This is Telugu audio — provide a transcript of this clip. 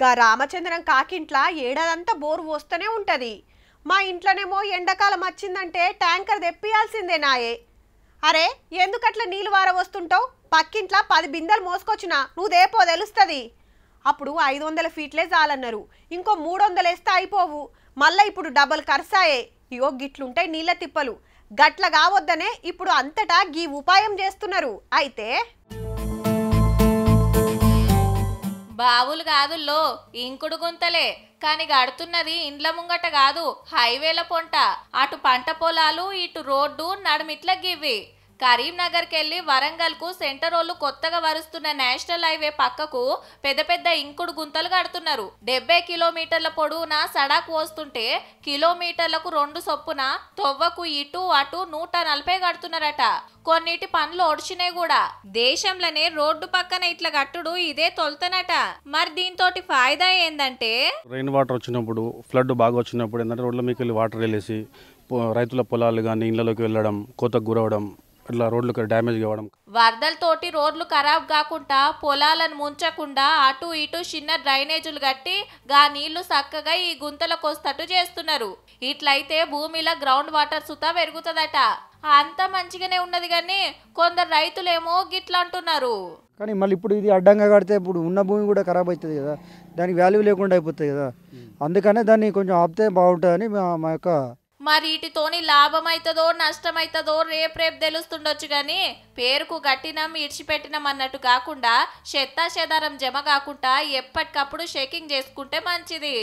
గా రామచంద్రం కాకింట్ల ఏడాదంతా బోరు పోస్తూనే ఉంటది. మా ఇంట్లోనేమో ఎండాకాలం వచ్చిందంటే ట్యాంకర్ తెప్పియాల్సిందే నాయే. అరే ఎందుకట్లా నీళ్ళు వార వస్తుంటావు? పక్కింట్ల 10 బిందెలు మోసుకొచ్చినా నువ్వు దేపో తెలుస్తుంది. అప్పుడు 500 ఫీట్లే చాలన్నారు, ఇంకో 300 వేస్తే అయిపోవు. మళ్ళీ ఇప్పుడు డబల్ ఖర్చాయే. ఇగో గిట్లుంటాయి నీళ్ళ తిప్పలు. గట్ల కావద్దనే ఇప్పుడు అంతటా గీ ఉపాయం చేస్తున్నారు. అయితే బావులు కాదుల్లో ఇంకుడు గుంతలే, కాని గడుతున్నది ఇండ్ల ముంగట కాదు, హైవేల పొంట. అటు పంట పొలాలు, ఇటు రోడ్డు నడుమిట్ల గివ్వి. కరీంనగర్కెళ్ళి వరంగల్కు సెంటరోళ్ళు కొత్తగా వరుస్తున్న నేషనల్ హైవే పక్కకు పెద్ద పెద్ద ఇంకుడు గుంతలు కడుతున్నారు. 70 కిలోమీటర్ల పొడవున సడాకు వస్తుంటే కిలోమీటర్లకు 2 చొప్పున తొవ్వకు ఇటు అటు 140 కడుతున్నారట. కొన్నిటి పనులు ఒడిచినాయి కూడా. దేశంలోనే రోడ్డు పక్కన ఇట్లా కట్టుడు ఇదే తొలుతనట. మరి దీంతో ఫాయిదా ఏందంటే, రెయిన్ వాటర్ వచ్చినప్పుడు, ఫ్లడ్ బాగా వచ్చినప్పుడు ఏంటంటే రోడ్ల మీకు వెళ్ళి వాటర్ వెళ్ళేసి రైతుల పొలాలు కానీ ఇళ్లలోకి వెళ్ళడం, కోతకు గురవడం, ఇట్లా రోడ్లకు డ్యామేజ్ కావడం. వరదలతోటి రోడ్లు ఖరాబ్ కాకుండా, పొలాలను ముంచకుండా అటు ఇటు చిన్న డ్రైనేజీలు కట్టి గా నీళ్లు చక్కగా ఈ గుంతలకు వస్తట్టు చేస్తున్నారు. ఇట్లయితే భూమిలో గ్రౌండ్ వాటర్ సుతా పెరుగుతుందట. అంత మంచిగానే ఉన్నది కానీ కొందరు రైతులేమో గిట్లా అంటున్నారు. కానీ మళ్ళీ ఇప్పుడు ఇది అడ్డంగా కడితే ఇప్పుడు ఉన్న భూమి కూడా ఖరాబ్ అవుతుంది కదా, దానికి వాల్యూ లేకుండా అయిపోతుంది కదా. అందుకనే దాన్ని కొంచెం ఆపితే బాగుంటుందని మా యొక్క. మరి వీటితోని లాభం అవుతుందో నష్టం అవుతుందో రేపు తెలుస్తుండొచ్చు కానీ పేరుకు గట్టినం ఇడిచిపెట్టినం అన్నట్టు కాకుండా చెత్తా చెదారం జమ కాకుండా ఎప్పటికప్పుడు చెకింగ్ చేసుకుంటే మంచిది.